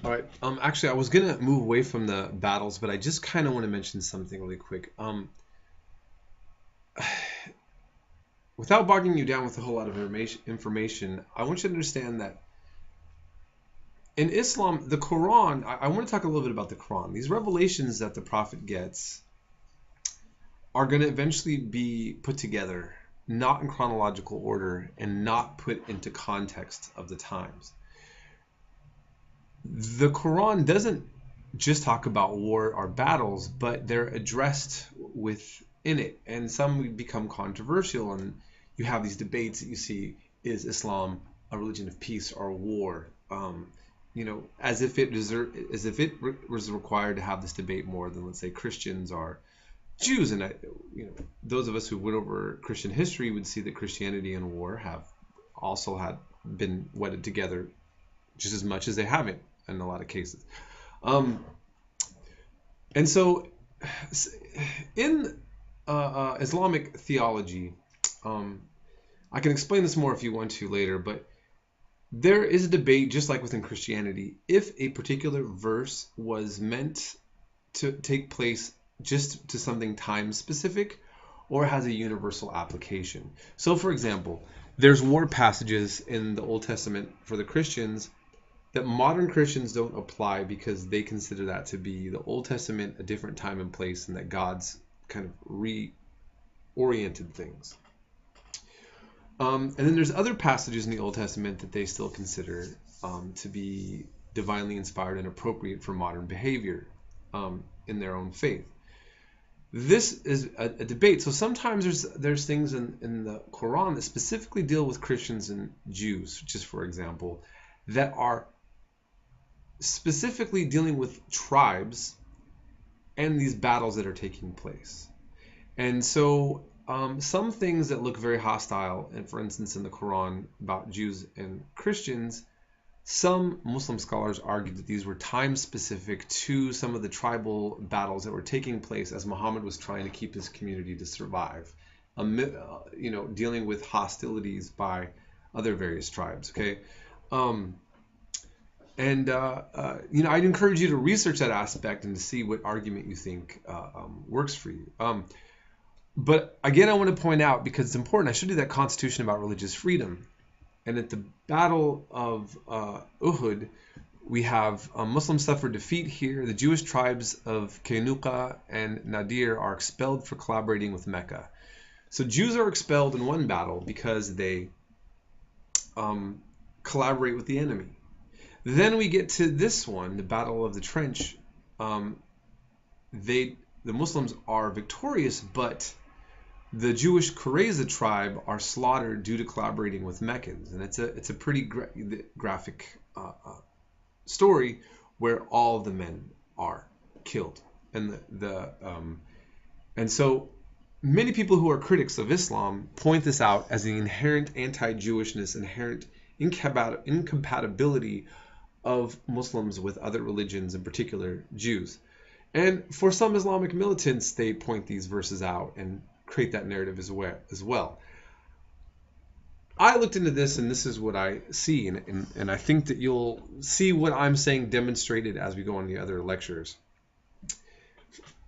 All right. Actually, I was gonna move away from the battles, but I just kind of want to mention something really quick. Without bogging you down with a whole lot of information, I want you to understand that in Islam, the Quran. I want to talk a little bit about the Quran. These revelations that the Prophet gets are going to eventually be put together, not in chronological order, and not put into context of the times. The Quran doesn't just talk about war or battles, but they're addressed within it, and some become controversial. And you have these debates that you see: is Islam a religion of peace or war? As if was required to have this debate more than, let's say, Christians or Jews. And those of us who went over Christian history would see that Christianity and war have also had been wedded together just as much as they haven't in a lot of cases. And so in Islamic theology, I can explain this more if you want to later, but there is a debate, just like within Christianity, if a particular verse was meant to take place just to something time specific or has a universal application. So, for example, there's war passages in the Old Testament for the Christians that modern Christians don't apply because they consider that to be the Old Testament, a different time and place, and that God's kind of reoriented things. And then there's other passages in the Old Testament that they still consider to be divinely inspired and appropriate for modern behavior in their own faith. This is a debate. So sometimes there's things in the Quran that specifically deal with Christians and Jews, just for example, that are specifically dealing with tribes and these battles that are taking place. And so some things that look very hostile, and for instance in the Quran about Jews and Christians, some Muslim scholars argue that these were time specific to some of the tribal battles that were taking place as Muhammad was trying to keep his community to survive, dealing with hostilities by other various tribes. Okay. I'd encourage you to research that aspect and to see what argument you think works for you. But again, I want to point out, because it's important, I showed you that constitution about religious freedom. And at the Battle of Uhud, we have Muslims suffer defeat here. The Jewish tribes of Kainuka and Nadir are expelled for collaborating with Mecca. So Jews are expelled in one battle because they collaborate with the enemy. Then we get to this one, the Battle of the Trench. The Muslims are victorious, but the Jewish Qurayza tribe are slaughtered due to collaborating with Meccans, and it's a pretty graphic story where all the men are killed, and and so many people who are critics of Islam point this out as the inherent anti-Jewishness, inherent incompatibility of Muslims with other religions, in particular Jews. And for some Islamic militants, they point these verses out and create that narrative as well. I looked into this, and this is what I see, and I think that you'll see what I'm saying demonstrated as we go on the other lectures.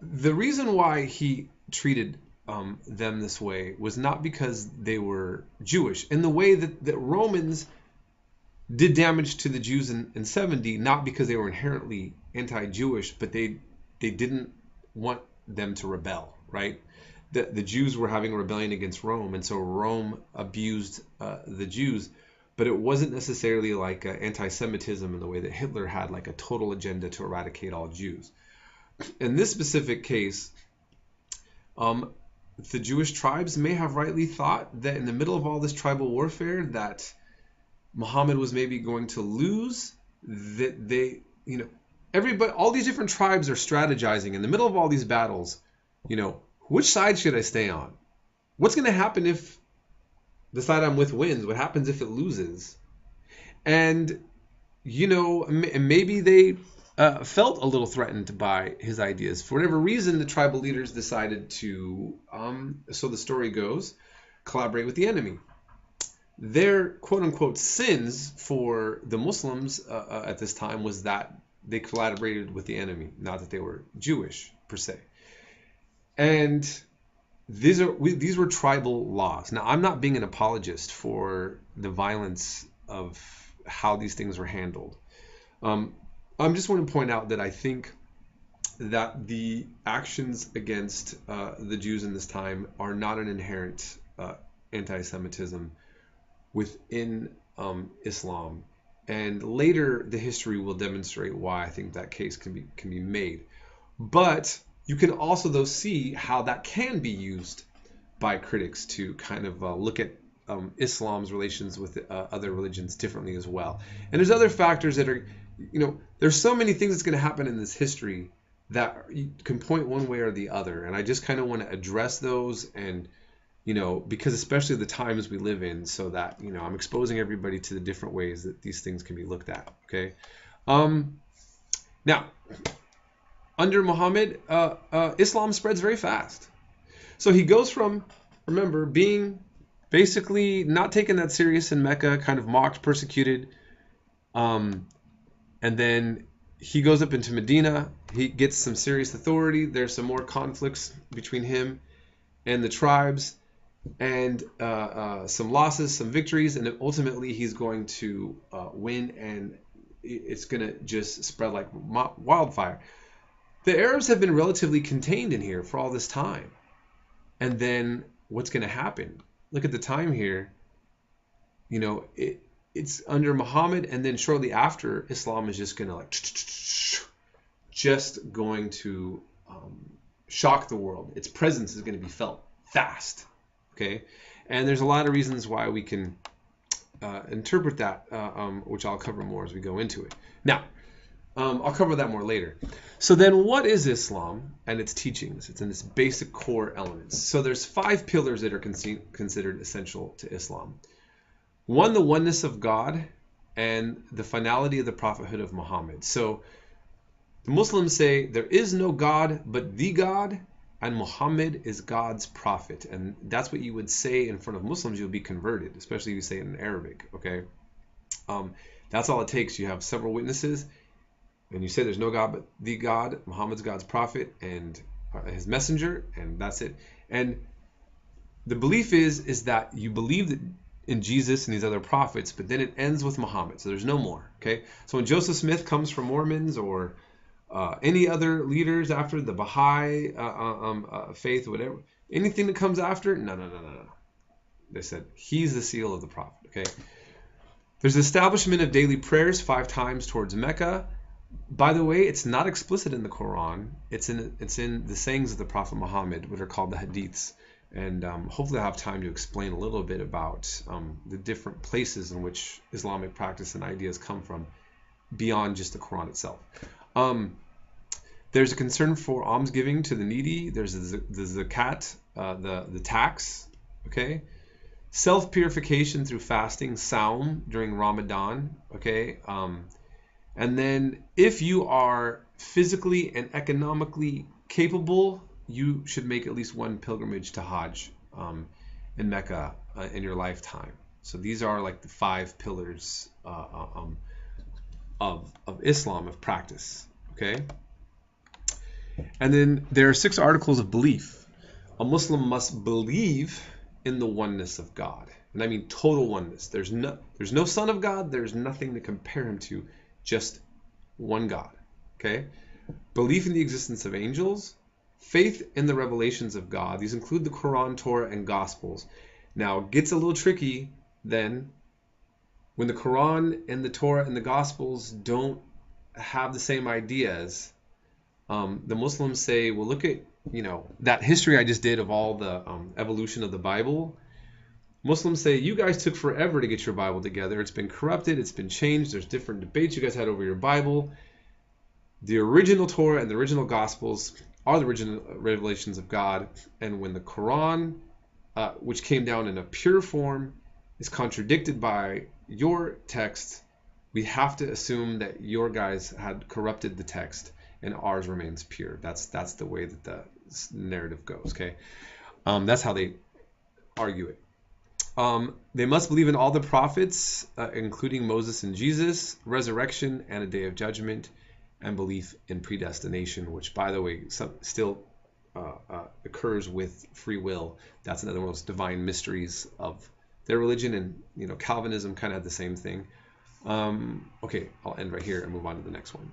The reason why he treated them this way was not because they were Jewish. In the way that Romans did damage to the Jews in 70, not because they were inherently anti-Jewish, but they didn't want them to rebel, right? The Jews were having a rebellion against Rome, and so Rome abused the Jews, but it wasn't necessarily like anti-Semitism in the way that Hitler had like a total agenda to eradicate all Jews. In this specific case, the Jewish tribes may have rightly thought that in the middle of all this tribal warfare that Muhammad was maybe going to lose, that they, everybody, all these different tribes are strategizing in the middle of all these battles, which side should I stay on? What's going to happen if the side I'm with wins? What happens if it loses? And, maybe they felt a little threatened by his ideas. For whatever reason, the tribal leaders decided to, so the story goes, collaborate with the enemy. their quote unquote sins for the Muslims at this time was that they collaborated with the enemy, not that they were Jewish per se. And these were tribal laws. Now, I'm not being an apologist for the violence of how these things were handled. I'm just want to point out that I think that the actions against the Jews in this time are not an inherent anti-Semitism within Islam. And later, the history will demonstrate why I think that case can be made. But you can also, though, see how that can be used by critics to kind of look at Islam's relations with other religions differently as well. And there's other factors that are, there's so many things that's going to happen in this history that you can point one way or the other. And I just kind of want to address those and, because especially the times we live in, so that, I'm exposing everybody to the different ways that these things can be looked at. Okay. Now, under Muhammad, Islam spreads very fast. So he goes from, remember, being basically not taken that serious in Mecca, kind of mocked, persecuted, and then he goes up into Medina. He gets some serious authority. There's some more conflicts between him and the tribes, and some losses, some victories, and then ultimately he's going to win, and it's going to just spread like wildfire. The Arabs have been relatively contained in here for all this time. And then what's going to happen? Look at the time here. It's under Muhammad, and then shortly after, Islam is just going to shock the world. Its presence is going to be felt fast. Okay, and there's a lot of reasons why we can interpret that, which I'll cover more as we go into it. Now, I'll cover that more later. So then what is Islam and its teachings? It's in its basic core elements. So there's 5 pillars that are considered essential to Islam. 1, the oneness of God, and the finality of the prophethood of Muhammad. So the Muslims say there is no God but the God, and Muhammad is God's prophet. And that's what you would say in front of Muslims. You'll be converted, especially if you say it in Arabic. Okay, that's all it takes. You have several witnesses, and you say there's no God but the God, Muhammad's God's prophet and his messenger, and that's it. And the belief is that you believe that in Jesus and these other prophets, but then it ends with Muhammad. So there's no more. Okay. So when Joseph Smith comes from Mormons or any other leaders after the Baha'i faith, whatever, anything that comes after, no. They said he's the seal of the prophet. Okay. There's the establishment of daily prayers 5 times towards Mecca. By the way, it's not explicit in the Quran. It's in the sayings of the Prophet Muhammad, which are called the hadiths. And hopefully I'll have time to explain a little bit about the different places in which Islamic practice and ideas come from beyond just the Quran itself. There's a concern for almsgiving to the needy. There's the zakat, the tax. Okay, self-purification through fasting, saum during Ramadan. Okay. And then if you are physically and economically capable, you should make at least 1 pilgrimage to Hajj in Mecca in your lifetime. So these are like the 5 pillars of Islam, of practice. Okay? And then there are 6 articles of belief. A Muslim must believe in the oneness of God. And I mean total oneness. There's no son of God. There's nothing to compare him to. Just one God. Okay? Belief in the existence of angels, faith in the revelations of God. These include the Quran, Torah, and Gospels. Now, it gets a little tricky then when the Quran and the Torah and the Gospels don't have the same ideas. The Muslims say, well, look at, that history I just did of all the evolution of the Bible. Muslims say, you guys took forever to get your Bible together. It's been corrupted. It's been changed. There's different debates you guys had over your Bible. The original Torah and the original Gospels are the original revelations of God. And when the Quran, which came down in a pure form, is contradicted by your text, we have to assume that your guys had corrupted the text and ours remains pure. That's the way that the narrative goes. Okay, that's how they argue it. They must believe in all the prophets, including Moses and Jesus, resurrection and a day of judgment, and belief in predestination, which, by the way, still occurs with free will. That's another one of those divine mysteries of their religion, and Calvinism kind of had the same thing. Okay, I'll end right here and move on to the next one.